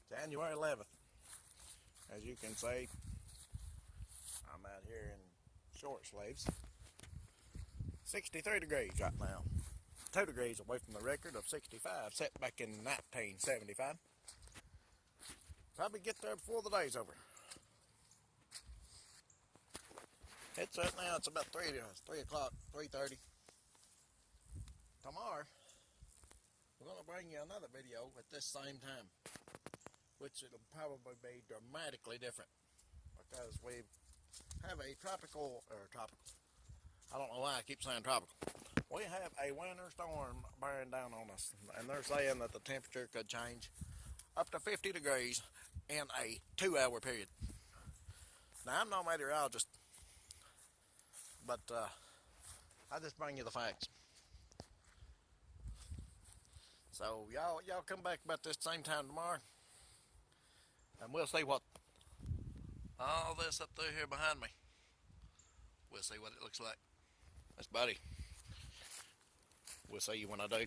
January 11th. As you can see, I'm out here in short sleeves. 63 degrees right now. 2 degrees away from the record of 65 set back in 1975. Probably get there before the day's over. It's right now, it's about 3 o'clock, 3:30. Tomorrow, we're going to bring you another video at this same time, which it'll probably be dramatically different because we have a tropical, I don't know why I keep saying tropical. We have a winter storm bearing down on us, and they're saying that the temperature could change up to 50 degrees in a 2-hour period. Now, I'm no meteorologist, but I just bring you the facts. So y'all come back about this same time tomorrow, and we'll see what all this up there here behind me. We'll see what it looks like. That's Buddy. We'll see you when I do.